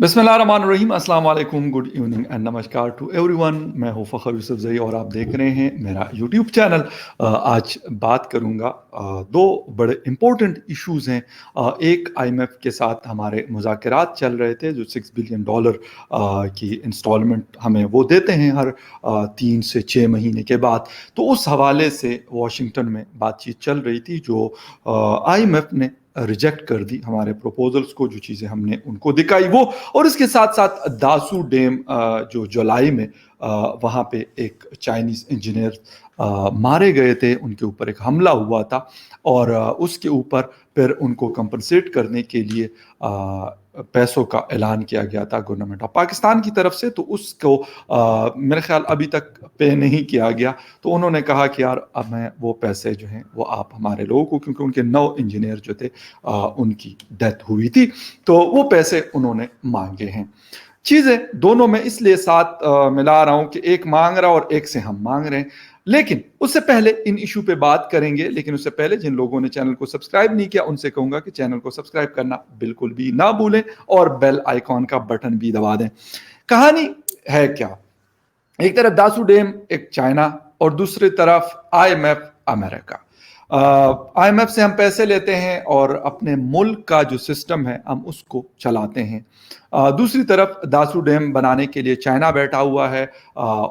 बिस्मिल्लाहिर्रहमानिर्रहीम, अस्सलाम वालेकुम, गुड इवनिंग एंड नमस्कार टू एवरीवन। मैं हूं फ़खर यूसुफज़ई और आप देख रहे हैं मेरा यूट्यूब चैनल। आज बात करूंगा दो बड़े इम्पोर्टेंट इश्यूज़ हैं। एक आईएमएफ के साथ हमारे मुज़ाकरात चल रहे थे, जो $6 बिलियन की इंस्टॉलमेंट हमें वो देते हैं हर 3 से 6 महीने के बाद। तो उस हवाले से वाशिंगटन में बातचीत चल रही थी, जो आईएमएफ ने रिजेक्ट कर दी हमारे प्रपोजल्स को, जो चीज़ें हमने उनको दिखाई वो। और इसके साथ साथ दासू डैम जो जुलाई में वहाँ पे एक चाइनीज़ इंजीनियर मारे गए थे, उनके ऊपर एक हमला हुआ था और उसके ऊपर फिर उनको कंपनसेट करने के लिए पैसों का ऐलान किया गया था गवर्नमेंट ऑफ पाकिस्तान की तरफ से। तो उसको मेरे ख्याल अभी तक पे नहीं किया गया। तो उन्होंने कहा कि यार अब मैं वो पैसे जो हैं वो आप हमारे लोगों को, क्योंकि उनके 9 इंजीनियर जो थे उनकी डेथ हुई थी, तो वो पैसे उन्होंने मांगे हैं। चीज़ें दोनों में इसलिए साथ मिला रहा हूँ कि एक मांग रहा और एक से हम मांग रहे हैं। लेकिन उससे पहले इन इशू पे बात करेंगे, लेकिन उससे पहले जिन लोगों ने चैनल को सब्सक्राइब नहीं किया उनसे कहूंगा कि चैनल को सब्सक्राइब करना बिल्कुल भी ना भूलें और बेल आइकॉन का बटन भी दबा दें। कहानी है क्या? एक तरफ दासू डैम एक चाइना और दूसरी तरफ आईएमएफ अमेरिका। आईएमएफ से हम पैसे लेते हैं और अपने मुल्क का जो सिस्टम है हम उसको चलाते हैं। दूसरी तरफ दासू डैम बनाने के लिए चाइना बैठा हुआ है।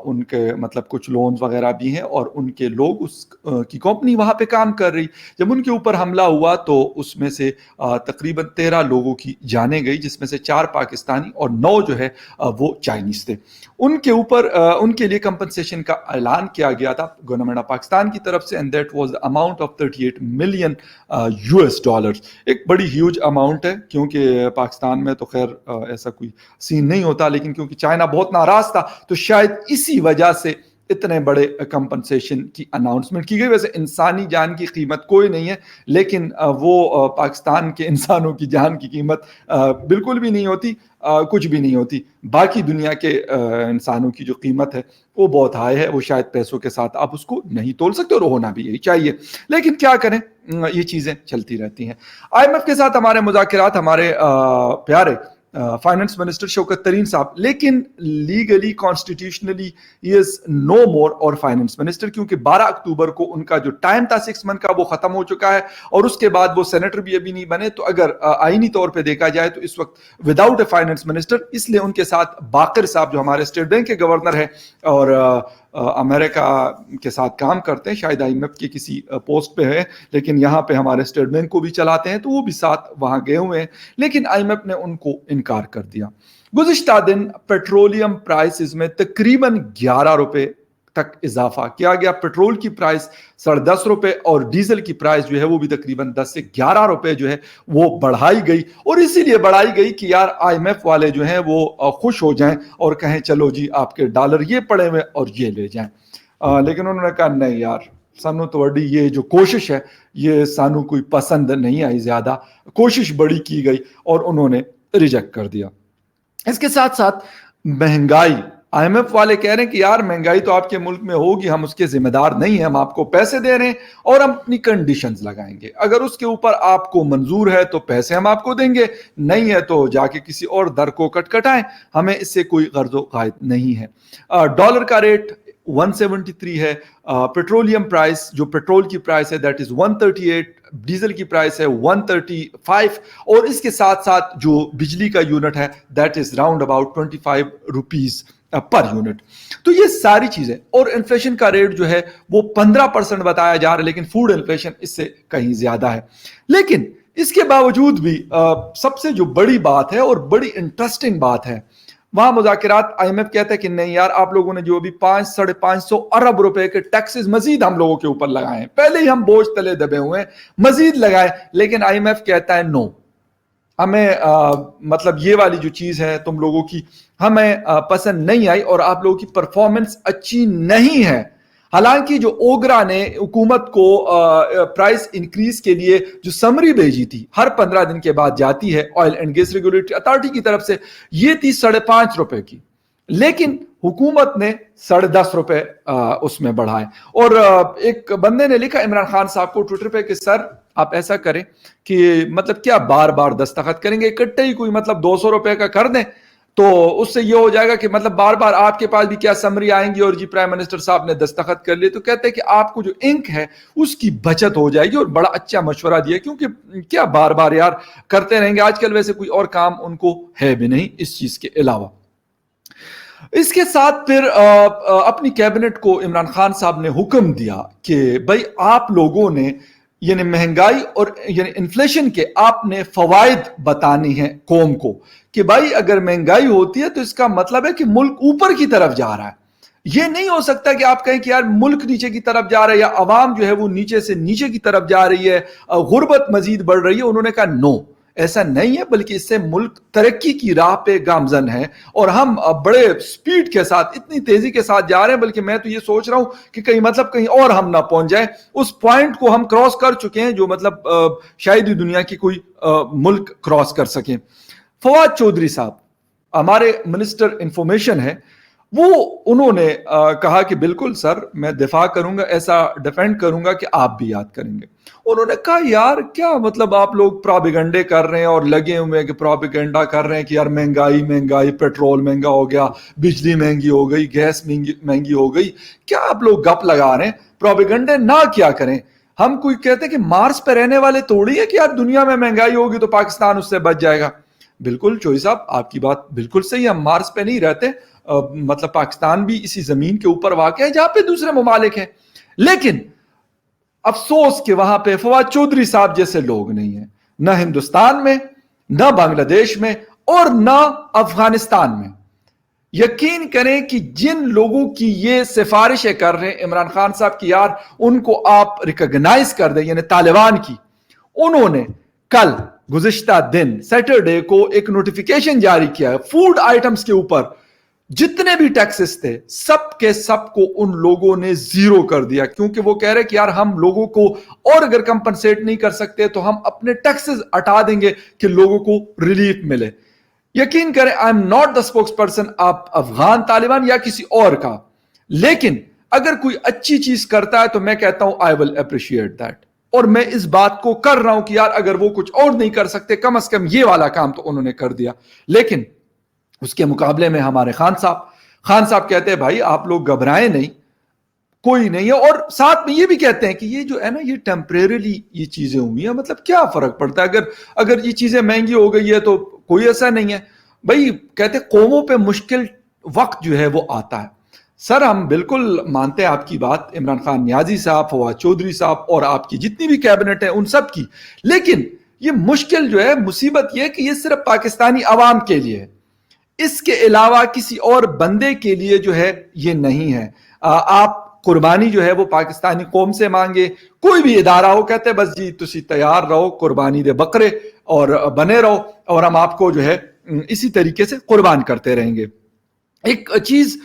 उनके मतलब कुछ लोन्स वगैरह भी हैं और उनके लोग उस की कंपनी वहाँ पे काम कर रही। जब उनके ऊपर हमला हुआ तो उसमें से तकरीबन 13 लोगों की जानें गई, जिसमें से 4 पाकिस्तानी और 9 जो है वो चाइनीज़ थे। उनके ऊपर उनके लिए कंपनसेशन का ऐलान किया गया था गवर्नमेंट ऑफ पाकिस्तान की तरफ से, and that was the amount of $38 million. एक बड़ी ह्यूज अमाउंट है, क्योंकि पाकिस्तान में तो खैर ऐसा कोई सीन नहीं होता, लेकिन क्योंकि चाइना बहुत नाराज था तो शायद इसी वजह से इतने बड़े कंपनसेशन की अनाउंसमेंट की गई। वैसे इंसानी जान की कीमत कोई नहीं है, लेकिन वो पाकिस्तान के इंसानों की जान की कीमत बिल्कुल भी नहीं होती, कुछ भी नहीं होती। बाकी दुनिया के इंसानों की जो कीमत है वो बहुत हाई है, वो शायद पैसों के साथ आप उसको नहीं तोल सकते, और होना भी यही चाहिए। लेकिन क्या करें, ये चीज़ें चलती रहती हैं। आईएमएफ के साथ हमारे मुज़ाकरात, हमारे प्यारे फाइनेंस मिनिस्टर शौकत तरीन साहब, लेकिन legally constitutionally he is no more our finance minister, क्योंकि 12 अक्टूबर को उनका जो टाइम था 6 मंथ का वो खत्म हो चुका है और उसके बाद वो सेनेटर भी अभी नहीं बने। तो अगर आईनी तौर पे देखा जाए तो इस वक्त विदाउट ए फाइनेंस मिनिस्टर, इसलिए उनके साथ बाकर साहब जो हमारे स्टेट बैंक के गवर्नर है और अमेरिका के साथ काम करते हैं, शायद आईएमएफ के किसी पोस्ट पे है, लेकिन यहाँ पे हमारे स्टेट बैंक को भी चलाते हैं, तो वो भी साथ वहाँ गए हुए हैं। लेकिन आईएमएफ ने उनको इनकार कर दिया। गुज़िश्ता दिन पेट्रोलियम प्राइसेस में तकरीबन 11 रुपए तक इजाफा किया गया। पेट्रोल की प्राइस 10.5 रुपए और डीजल की प्राइस जो है वो भी तकरीबन 10 से 11 रुपए जो है वो बढ़ाई गई। और इसीलिए बढ़ाई गई कि यार आईएमएफ वाले जो हैं वो खुश हो जाएं और कहें चलो जी आपके डॉलर ये पड़े हुए और ये ले जाएं। लेकिन उन्होंने कहा नहीं यार, सानू तो बड़ी ये जो कोशिश है ये सानू कोई पसंद नहीं आई, ज्यादा कोशिश बड़ी की गई और उन्होंने रिजेक्ट कर दिया। इसके साथ साथ महंगाई, आईएमएफ वाले कह रहे हैं कि यार महंगाई तो आपके मुल्क में होगी, हम उसके जिम्मेदार नहीं हैं, हम आपको पैसे दे रहे हैं और हम अपनी कंडीशंस लगाएंगे, अगर उसके ऊपर आपको मंजूर है तो पैसे हम आपको देंगे, नहीं है तो जाके किसी और दर को कटकटाएं, हमें इससे कोई गर्जो कायद नहीं है। डॉलर का रेट 173 है। पेट्रोलियम प्राइस, जो पेट्रोल की प्राइस है दैट इज 138, डीजल की प्राइस है 135 और इसके साथ साथ जो बिजली का यूनिट है that is round about 25 rupees per unit. तो ये सारी चीजें, और इन्फ्लेशन का रेट जो है वो 15% बताया जा रहा है, लेकिन फूड इन्फ्लेशन इससे कहीं ज्यादा है। लेकिन इसके बावजूद भी सबसे जो बड़ी बात है और बड़ी इंटरेस्टिंग बात है, वहां मुज़ाकरात आईएमएफ कहता है कि नहीं यार, आप लोगों ने जो अभी 500-550 अरब रुपए के टैक्सेस मजीद हम लोगों के ऊपर लगाए हैं, पहले ही हम बोझ तले दबे हुए हैं, मजीद लगाए। लेकिन आईएमएफ कहता है नो, हमें मतलब ये वाली जो चीज है तुम लोगों की हमें पसंद नहीं आई और आप लोगों की परफॉर्मेंस अच्छी नहीं है। हालांकि जो ओगरा ने हुकूमत को प्राइस इंक्रीज के लिए जो समरी भेजी थी, हर 15 दिन के बाद जाती है oil and gas regulatory authority की तरफ से, ये थी 5.5 रुपए की, لیکن حکومت نے 10.5 روپے اس میں بڑھائے. اور ایک بندے نے لکھا عمران خان صاحب کو ٹویٹر پہ کہ سر آپ ایسا کریں کہ مطلب کیا بار بار دستخط کریں گے, اکٹھے ہی کوئی مطلب 200 روپے کا کر دیں, تو اس سے یہ ہو جائے گا کہ مطلب بار بار آپ کے پاس بھی کیا سمری آئیں گی اور جی پرائم منسٹر صاحب نے دستخط کر لیے. تو کہتے ہیں کہ آپ کو جو انک ہے اس کی بچت ہو جائے گی, اور بڑا اچھا مشورہ دیا, کیونکہ کیا بار بار یار کرتے رہیں گے, آج کل ویسے کوئی اور کام ان کو ہے بھی نہیں اس چیز کے علاوہ. اس کے ساتھ پھر اپنی کیبنٹ کو عمران خان صاحب نے حکم دیا کہ بھائی آپ لوگوں نے یعنی مہنگائی اور یعنی انفلیشن کے آپ نے فوائد بتانی ہیں قوم کو, کہ بھائی اگر مہنگائی ہوتی ہے تو اس کا مطلب ہے کہ ملک اوپر کی طرف جا رہا ہے. یہ نہیں ہو سکتا کہ آپ کہیں کہ یار ملک نیچے کی طرف جا رہا ہے یا عوام جو ہے وہ نیچے سے نیچے کی طرف جا رہی ہے, غربت مزید بڑھ رہی ہے. انہوں نے کہا نو, ایسا نہیں ہے, بلکہ اس سے ملک ترقی کی راہ پہ گامزن ہے اور ہم بڑے سپیڈ کے ساتھ اتنی تیزی کے ساتھ جا رہے ہیں, بلکہ میں تو یہ سوچ رہا ہوں کہ کہیں مطلب کہیں اور ہم نہ پہنچ جائیں. اس پوائنٹ کو ہم کراس کر چکے ہیں جو مطلب شاید ہی دنیا کی کوئی ملک کراس کر سکیں. فواد چودھری صاحب ہمارے منسٹر انفارمیشن ہے, وہ انہوں نے کہا کہ بالکل سر میں دفاع کروں گا, ایسا ڈیفینڈ کروں گا کہ آپ بھی یاد کریں گے. انہوں نے کہا یار کیا مطلب آپ لوگ پروپیگنڈے کر رہے ہیں اور لگے ہوئے ہیں کہ پروپیگنڈا کر رہے ہیں کہ یار مہنگائی پیٹرول مہنگا ہو گیا, بجلی مہنگی ہو گئی, گیس مہنگی ہو گئی, کیا آپ لوگ گپ لگا رہے ہیں, پروپیگنڈے نہ کیا کریں. ہم کوئی کہتے ہیں کہ مارس پہ رہنے والے توڑی ہے کہ یار دنیا میں مہنگائی ہوگی تو پاکستان اس سے بچ جائے گا. بالکل چوئی صاحب آپ کی بات بالکل صحیح ہے, ہم مارس پہ نہیں رہتے, مطلب پاکستان بھی اسی زمین کے اوپر واقع ہے جہاں پہ دوسرے ممالک ہیں. لیکن افسوس کہ وہاں پہ فواد چودھری صاحب جیسے لوگ نہیں ہیں, نہ ہندوستان میں, نہ بنگلہ دیش میں, اور نہ افغانستان میں. یقین کریں کہ جن لوگوں کی یہ سفارشیں کر رہے ہیں عمران خان صاحب کی یار ان کو آپ ریکگنائز کر دیں, یعنی طالبان کی, انہوں نے کل گزشتہ دن سیٹرڈے کو ایک نوٹیفیکیشن جاری کیا ہے فوڈ آئٹمز کے اوپر. جتنے بھی ٹیکسز تھے سب کے سب کو ان لوگوں نے زیرو کر دیا, کیونکہ وہ کہہ رہے کہ یار ہم لوگوں کو اور اگر کمپنسیٹ نہیں کر سکتے تو ہم اپنے ٹیکسز ہٹا دیں گے کہ لوگوں کو ریلیف ملے. یقین کریں I am not the spokes person آپ افغان طالبان یا کسی اور کا, لیکن اگر کوئی اچھی چیز کرتا ہے تو میں کہتا ہوں آئی ول اپریشیٹ دیٹ, اور میں اس بات کو کر رہا ہوں کہ یار اگر وہ کچھ اور نہیں کر سکتے کم از کم یہ والا کام تو انہوں نے کر دیا. لیکن اس کے مقابلے میں ہمارے خان صاحب کہتے ہیں بھائی آپ لوگ گھبرائیں نہیں, کوئی نہیں ہے, اور ساتھ میں یہ بھی کہتے ہیں کہ یہ جو ہے نا یہ ٹیمپریرلی یہ چیزیں ہوئی ہیں, مطلب کیا فرق پڑتا ہے اگر یہ چیزیں مہنگی ہو گئی ہے تو کوئی ایسا نہیں ہے. بھائی کہتے قوموں پہ مشکل وقت جو ہے وہ آتا ہے. سر ہم بالکل مانتے ہیں آپ کی بات, عمران خان نیازی صاحب, فواد چودھری صاحب اور آپ کی جتنی بھی کیبنٹ ہے ان سب کی, لیکن یہ مشکل جو ہے مصیبت یہ کہ یہ صرف پاکستانی عوام کے لیے ہے, اس کے علاوہ کسی اور بندے کے لیے جو ہے یہ نہیں ہے. آپ قربانی جو ہے وہ پاکستانی قوم سے مانگے, کوئی بھی ادارہ ہو, کہتے بس جی تسی تیار رہو قربانی دے بکرے اور بنے رہو اور ہم آپ کو جو ہے اسی طریقے سے قربان کرتے رہیں گے. ایک چیز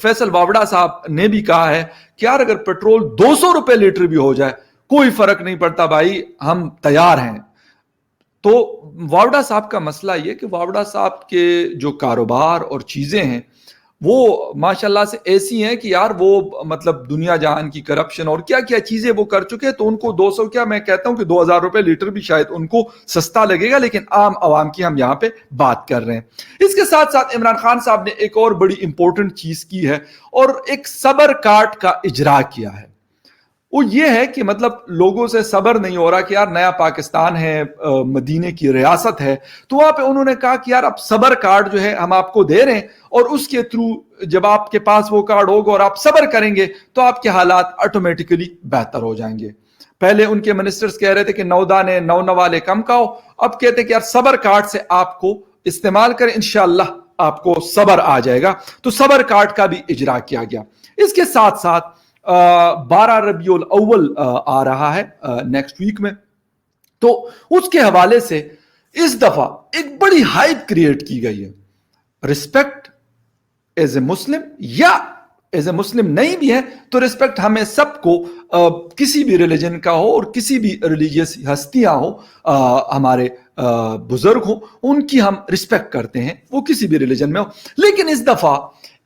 فیصل واوڑا صاحب نے بھی کہا ہے کہ یار اگر پیٹرول 200 روپے لیٹر بھی ہو جائے کوئی فرق نہیں پڑتا بھائی, ہم تیار ہیں. تو واوڑا صاحب کا مسئلہ یہ کہ واوڑا صاحب کے جو کاروبار اور چیزیں ہیں وہ ماشاءاللہ سے ایسی ہیں کہ یار وہ مطلب دنیا جہان کی کرپشن اور کیا کیا چیزیں وہ کر چکے, تو ان کو 200 کیا میں کہتا ہوں کہ 2000 روپے لیٹر بھی شاید ان کو سستا لگے گا, لیکن عام عوام کی ہم یہاں پہ بات کر رہے ہیں. اس کے ساتھ ساتھ عمران خان صاحب نے ایک اور بڑی امپورٹنٹ چیز کی ہے اور ایک صبر کارڈ کا اجرا کیا ہے. وہ یہ ہے کہ مطلب لوگوں سے صبر نہیں ہو رہا کہ یار نیا پاکستان ہے, مدینے کی ریاست ہے, تو وہاں پہ انہوں نے کہا کہ یار اب صبر کارڈ جو ہے ہم آپ کو دے رہے ہیں, اور اس کے تھرو جب آپ کے پاس وہ کارڈ ہوگا اور آپ صبر کریں گے تو آپ کے حالات آٹومیٹکلی بہتر ہو جائیں گے. پہلے ان کے منسٹرز کہہ رہے تھے کہ 9 دانے 9 نوالے کم کھاؤ, اب کہتے ہیں کہ یار صبر کارڈ سے آپ کو استعمال کریں, انشاءاللہ آپ کو صبر آ جائے گا. تو صبر کارڈ کا بھی اجرا کیا گیا. اس کے ساتھ ساتھ 12 ربیع الاول آ رہا ہے نیکسٹ ویک میں, تو اس کے حوالے سے اس دفعہ ایک بڑی ہائپ کریٹ کی گئی ہے. رسپیکٹ ایز اے مسلم یا एज ए मुस्लिम नहीं भी है तो रिस्पेक्ट हमें सबको किसी भी रिलीजन का हो और किसी भी रिलीजियस हस्तियां हो, हमारे बुजुर्ग हो, उनकी हम रिस्पेक्ट करते हैं, वो किसी भी रिलीजन में हो। लेकिन इस दफा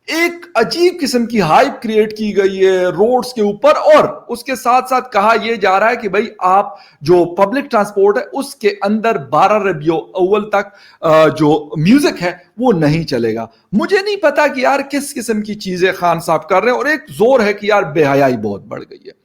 एक अजीब किस्म की हाइप क्रिएट की गई है रोड्स के ऊपर, और उसके साथ साथ कहा यह जा रहा है कि भाई आप जो पब्लिक ट्रांसपोर्ट है उसके अंदर 12 रबीउ अव्वल तक जो म्यूजिक है वो नहीं चलेगा। मुझे नहीं पता कि यार किस किस्म की चीजें खान साहब कर रहे हैं, और एक जोर है कि यार बेहयाई बहुत बढ़ गई है।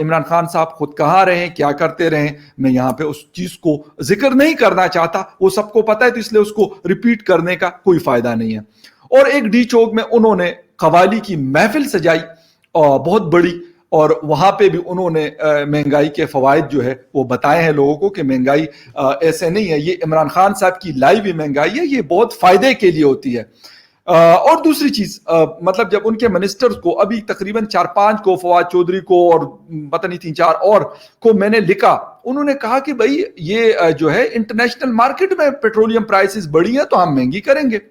इमरान खान साहब खुद कहा रहे हैं, क्या करते रहे, मैं यहां पे उस चीज को जिक्र नहीं करना चाहता, वो सबको पता है, तो इसलिए उसको रिपीट करने का कोई फायदा नहीं है। और एक डी चौक में उन्होंने कवाली की महफिल सजाई बहुत बड़ी, और वहां पे भी उन्होंने महंगाई के फवायद जो है वो बताए हैं लोगों को कि महंगाई ऐसे नहीं है, ये इमरान खान साहब की लाई हुई महंगाई है, ये बहुत फायदे के लिए होती है। और दूसरी चीज, मतलब जब उनके मिनिस्टर्स को अभी तकरीबन 4-5 को, फवाद चौधरी को और पता नहीं 3-4 और को मैंने लिखा, उन्होंने कहा कि भाई ये जो है इंटरनेशनल मार्केट में पेट्रोलियम प्राइसेस बढ़ी है तो हम महंगी करेंगे।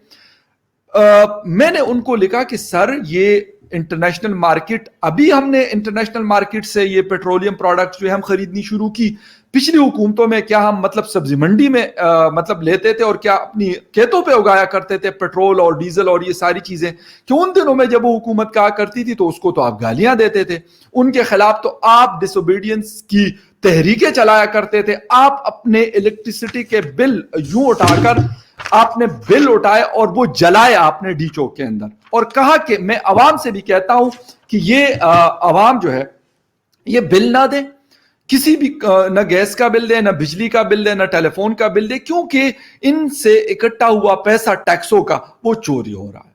मैंने उनको लिखा कि सर ये इंटरनेशनल मार्केट, अभी हमने इंटरनेशनल मार्केट से ये पेट्रोलियम प्रोडक्ट्स जो हम खरीदनी शुरू की, पिछली हुकूमतों में क्या हम मतलब सब्जी मंडी में मतलब लेते थे और क्या अपनी खेतों पे उगाया करते थे पेट्रोल और डीजल और ये सारी चीजें, कि उन दिनों में जब वो हुकूमत कहा करती थी तो उसको तो आप गालियां देते थे, उनके खिलाफ तो आप डिसोबीडियंस की तहरीकें चलाया करते थे। आप अपने इलेक्ट्रिसिटी के बिल यूं उठाकर आपने बिल उठाए और वो जलाए आपने डी चौक के अंदर, और कहा कि मैं अवाम से भी कहता हूं कि ये अवाम जो है ये बिल ना दे, किसी भी न गैस का बिल दे, न बिजली का बिल दे, न टेलीफोन का बिल दे, क्योंकि इनसे इकट्ठा हुआ पैसा टैक्सों का वो चोरी हो रहा है।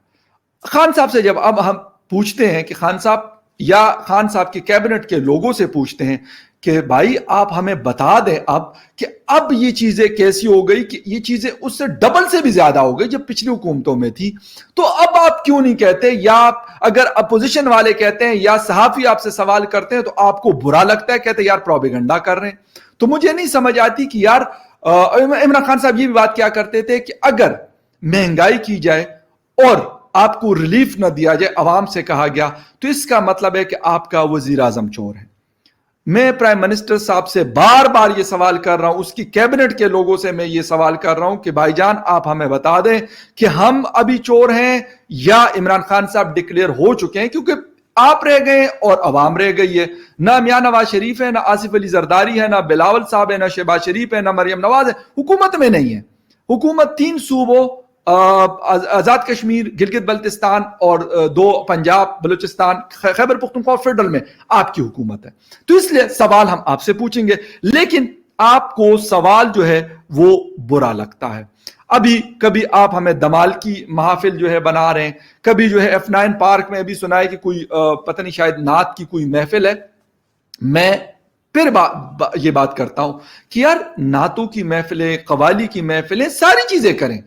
खान साहब से जब अब हम पूछते हैं कि खान साहब, या खान साहब के कैबिनेट के लोगों से पूछते हैं कि भाई आप हमें बता दें अब कि अब ये चीजें कैसी हो गई, कि ये चीजें उससे डबल से भी ज्यादा हो गई जब पिछली हुकूमतों में थी, तो अब आप क्यों नहीं कहते, या आप अगर अपोजिशन वाले कहते हैं या सहाफी आपसे सवाल करते हैं तो आपको बुरा लगता है, कहते हैं यार प्रोपेगेंडा कर रहे हैं। तो मुझे नहीं समझ आती कि यार इमरान खान साहब ये भी बात क्या करते थे कि अगर महंगाई की जाए और आपको रिलीफ न दिया जाए, अवाम से कहा गया, तो इसका मतलब है कि आपका वजीर आजम चोर है। मैं प्राइम मिनिस्टर साहब से बार बार ये सवाल कर रहा हूं, उसकी कैबिनेट के लोगों से मैं ये सवाल कर रहा हूं कि भाईजान आप हमें बता दें कि हम अभी चोर हैं या इमरान खान साहब डिक्लेयर हो चुके हैं, क्योंकि आप रह गए और अवाम रह गई है। ना मियां नवाज शरीफ है, ना आसिफ अली जरदारी है, ना बिलावल साहब है, ना शहबाज शरीफ है, ना मरियम नवाज है, हुकूमत में नहीं है। हुकूमत 3 सूबों आजाद कश्मीर, गिलगित बल्तिस्तान और 2 पंजाब, बलूचिस्तान, खैबर पख्तूनख्वा और फेडरल में आपकी हुकूमत है। तो इसलिए सवाल हम आपसे पूछेंगे, लेकिन आपको सवाल जो है वो बुरा लगता है। अभी कभी आप हमें दमाल की महफिल जो है बना रहे हैं, कभी जो है F9 पार्क में अभी सुना है कि कोई पता नहीं शायद नात की कोई महफिल है। मैं फिर ये बात करता हूं कि यार नातों की महफिलें, कवाली की महफिलें, सारी चीजें करें,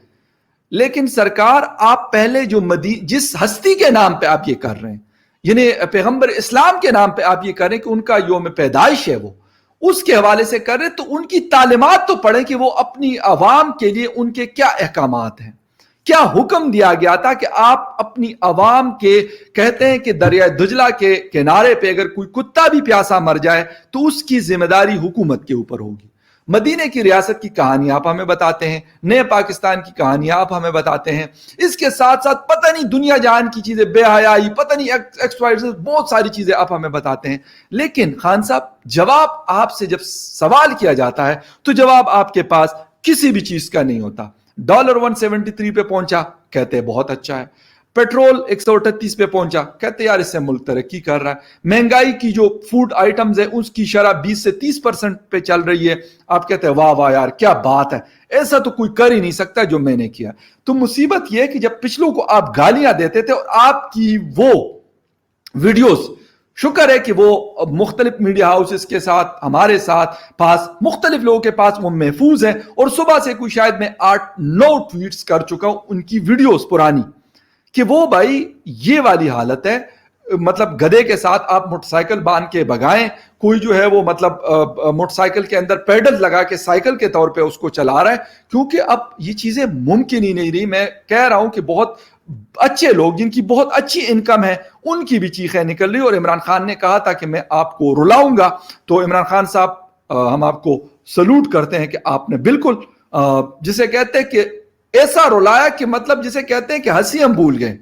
लेकिन सरकार आप पहले जो जिस हस्ती के नाम पे आप ये कर रहे हैं, यानी पैगंबर इस्लाम के नाम पे आप ये करें कि उनका यौम पैदाइश है, वो उसके हवाले से कर रहे, तो उनकी तालीमात तो पढ़ें कि वो अपनी आवाम के लिए उनके क्या अहकामात हैं, क्या हुक्म दिया गया था कि आप अपनी आवाम के, कहते हैं कि दरिया दुजला के किनारे पे अगर कोई कुत्ता भी प्यासा मर जाए तो उसकी जिम्मेदारी हुकूमत के ऊपर होगी। मदीने की रियासत की कहानी आप हमें बताते हैं, नए पाकिस्तान की कहानी आप हमें बताते हैं, इसके साथ साथ पता नहीं दुनिया जहान की चीजें, बेहयाई, पता नहीं एक्स बहुत सारी चीजें आप हमें बताते हैं। लेकिन खान साहब, जवाब आपसे जब सवाल किया जाता है तो जवाब आपके पास किसी भी चीज का नहीं होता। डॉलर 173 पे पहुंचा, कहते हैं बहुत अच्छा है। पेट्रोल 138 पे पहुंचा, कहते यार इससे मुल्क तरक्की कर रहा है। महंगाई की जो फूड आइटम्स है उसकी शरह 20 से 30% पे चल रही है, आप कहते हैं वाह वाह यार क्या बात है, ऐसा तो कोई कर ही नहीं सकता जो मैंने किया। तो मुसीबत यह है कि जब पिछलों को आप गालियां देते थे और आपकी वो वीडियोस, शुक्र है कि वो मुख्तलिफ मीडिया हाउसेस के साथ, हमारे साथ पास, मुख्तलिफ लोगों के पास वो महफूज है, और सुबह से कोई शायद मैं 8-9 ट्वीट्स कर चुका हूं उनकी वीडियोस पुरानी, कि वो भाई ये वाली हालत है, مطلب گدھے کے ساتھ آپ موٹر سائیکل باندھ کے بگائیں, کوئی جو ہے وہ مطلب موٹر سائیکل کے اندر پیڈل لگا کے سائیکل کے طور پہ اس کو چلا رہا ہے, کیونکہ اب یہ چیزیں ممکن ہی نہیں رہی. میں کہہ رہا ہوں کہ بہت اچھے لوگ جن کی بہت اچھی انکم ہے ان کی بھی چیخیں نکل رہی. اور عمران خان نے کہا تھا کہ میں آپ کو رلاؤں گا, تو عمران خان صاحب ہم آپ کو سلوٹ کرتے ہیں کہ آپ نے بالکل جسے کہتے ہیں کہ ایسا رلایا کہ مطلب جسے کہتے ہیں کہ ہنسی ہم بھول گئے.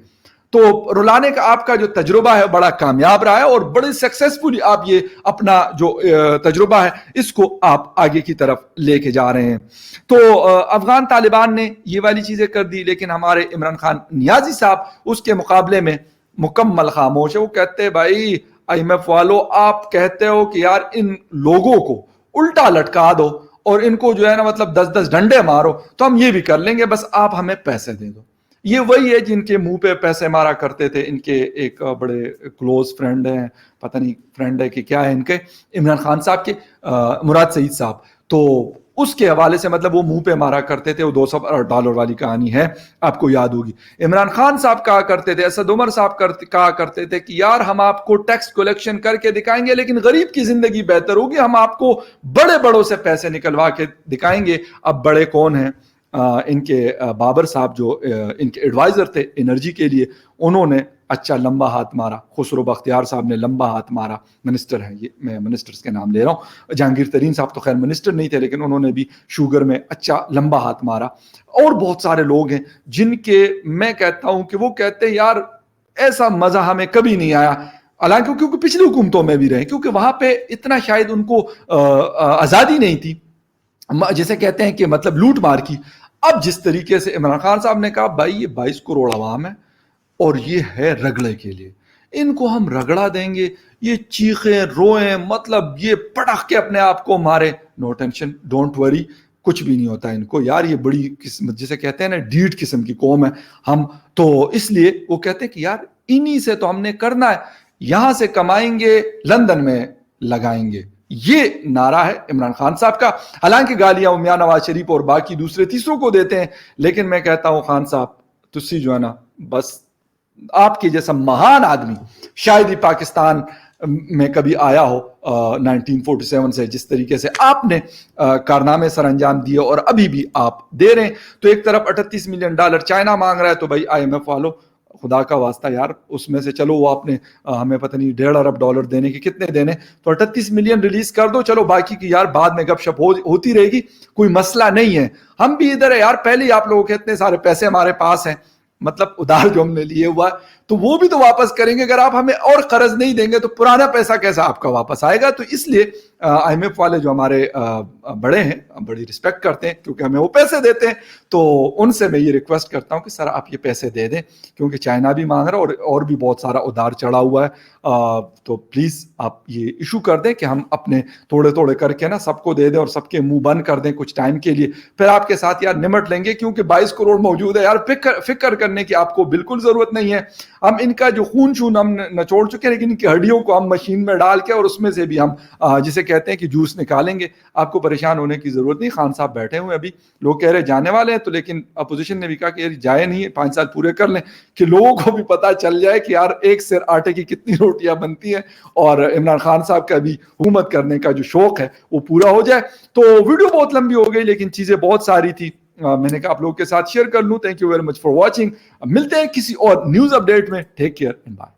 تو رلانے کا آپ کا جو تجربہ ہے بڑا کامیاب رہا ہے, اور بڑی سکسیسفلی آپ یہ اپنا جو تجربہ ہے اس کو آپ آگے کی طرف لے کے جا رہے ہیں. تو افغان طالبان نے یہ والی چیزیں کر دی, لیکن ہمارے عمران خان نیازی صاحب اس کے مقابلے میں مکمل خاموش ہے. وہ کہتے ہیں بھائی IMF والو, آپ کہتے ہو کہ یار ان لوگوں کو الٹا لٹکا دو اور ان کو جو ہے نا مطلب 10 ڈنڈے مارو, تو ہم یہ بھی کر لیں گے, بس آپ ہمیں پیسے دے دو. یہ وہی ہے جن کے منہ پہ پیسے مارا کرتے تھے. ان کے ایک بڑے کلوز فرینڈ ہیں, پتہ نہیں فرینڈ ہے کہ کیا ہے ان کے, عمران خان صاحب کے مراد سعید صاحب, تو اس کے حوالے سے مطلب وہ منہ پہ مارا کرتے تھے. وہ $200 والی کہانی ہے, آپ کو یاد ہوگی. عمران خان صاحب کہا کرتے تھے, اسد عمر صاحب کہا کرتے تھے کہ یار ہم آپ کو ٹیکس کلیکشن کر کے دکھائیں گے, لیکن غریب کی زندگی بہتر ہوگی, ہم آپ کو بڑوں سے پیسے نکلوا کے دکھائیں گے. اب بڑے کون ہیں؟ ان کے بابر صاحب جو ان کے ایڈوائزر تھے انرجی کے لیے, انہوں نے اچھا لمبا ہاتھ مارا. خسرو بختیار صاحب نے لمبا ہاتھ مارا, منسٹر ہیں, یہ میں منسٹرز کے نام لے رہا ہوں. جہانگیر ترین صاحب تو خیر منسٹر نہیں تھے, لیکن انہوں نے بھی شوگر میں اچھا لمبا ہاتھ مارا. اور بہت سارے لوگ ہیں جن کے میں کہتا ہوں کہ وہ کہتے ہیں یار ایسا مزہ ہمیں کبھی نہیں آیا, حالانکہ کیونکہ پچھلی حکومتوں میں بھی رہے, کیونکہ وہاں پہ اتنا شاید ان کو آزادی نہیں تھی, جسے کہتے ہیں کہ مطلب لوٹ مار کی. اب جس طریقے سے عمران خان صاحب نے کہا بھائی یہ 22 کروڑ عوام ہے اور یہ ہے رگڑے کے لیے, ان کو ہم رگڑا دیں گے, یہ چیخیں روئیں, مطلب یہ پٹخ کے اپنے آپ کو مارے, نو ٹینشن, ڈونٹ وری, کچھ بھی نہیں ہوتا ان کو. یار یہ بڑی قسمت جسے کہتے ہیں نا ڈیٹ قسم کی قوم ہے ہم, تو اس لیے وہ کہتے ہیں کہ یار انہی سے تو ہم نے کرنا ہے, یہاں سے کمائیں گے لندن میں لگائیں گے. یہ نعرہ ہے عمران خان صاحب کا. حالانکہ گالیاں میاں نواز شریف اور باقی دوسرے تیسروں کو دیتے ہیں, لیکن میں کہتا ہوں خان صاحب تسی جو ہے نا بس آپ کے جیسا مہان آدمی شاید ہی پاکستان میں کبھی آیا ہو 1947 سے, جس طریقے سے آپ نے کارنامے سر انجام دیے اور ابھی بھی آپ دے رہے ہیں. تو ایک طرف $38 ملین چائنا مانگ رہا ہے, تو بھائی IMF والو خدا کا واسطہ یار اس میں سے چلو وہ آپ نے ہمیں پتہ نہیں $1.5 ارب دینے کے کتنے دینے, تو 38 ملین ریلیز کر دو, چلو باقی کی یار بعد میں گپ شپ ہوتی رہے گی, کوئی مسئلہ نہیں ہے. ہم بھی ادھر ہے یار, پہلے ہی آپ لوگوں کے اتنے سارے پیسے ہمارے پاس ہیں, مطلب ادھار جو ہم نے لیے ہوا ہے تو وہ بھی تو واپس کریں گے. اگر آپ ہمیں اور قرض نہیں دیں گے تو پرانا پیسہ کیسا آپ کا واپس آئے گا. تو اس لیے IMF والے جو ہمارے بڑے ہیں, بڑی رسپیکٹ کرتے ہیں کیونکہ ہمیں وہ پیسے دیتے ہیں, تو ان سے میں یہ ریکویسٹ کرتا ہوں کہ سر آپ یہ پیسے دے دیں, کیونکہ چائنا بھی مانگ رہا ہے اور بھی بہت سارا ادھار چڑھا ہوا ہے. تو پلیز آپ یہ ایشو کر دیں کہ ہم اپنے تھوڑے کر کے نا سب کو دے دیں اور سب کے منہ بند کر دیں کچھ ٹائم کے لیے, پھر آپ کے ساتھ یار نمٹ لیں گے. کیونکہ 22 کروڑ موجود ہے یار, فکر کرنے کی آپ کو بالکل ضرورت نہیں ہے. ہم ان کا جو خون شون ہم نچوڑ چکے ہیں, لیکن ان کی ہڈیوں کو ہم مشین میں ڈال کے اور اس میں سے بھی ہم جسے کہتے ہیں کہ جوس نکالیں گے. آپ کو پریشان ہونے کی ضرورت نہیں. خان صاحب بیٹھے ہوئے, ابھی لوگ کہہ رہے جانے والے ہیں, تو لیکن اپوزیشن نے بھی کہا کہ جائے نہیں ہے, 5 سال پورے کر لیں کہ لوگوں کو بھی پتہ چل جائے کہ یار ایک سر آٹے کی کتنی روٹیاں بنتی ہیں, اور عمران خان صاحب کا بھی حکومت کرنے کا جو شوق ہے وہ پورا ہو جائے. تو ویڈیو بہت لمبی ہو گئی, لیکن چیزیں بہت ساری تھی, میں نے کہا آپ لوگوں کے ساتھ شیئر کر لوں. Thank you very much for watching. ملتے ہیں کسی اور نیوز اپڈیٹ میں. Take care and bye.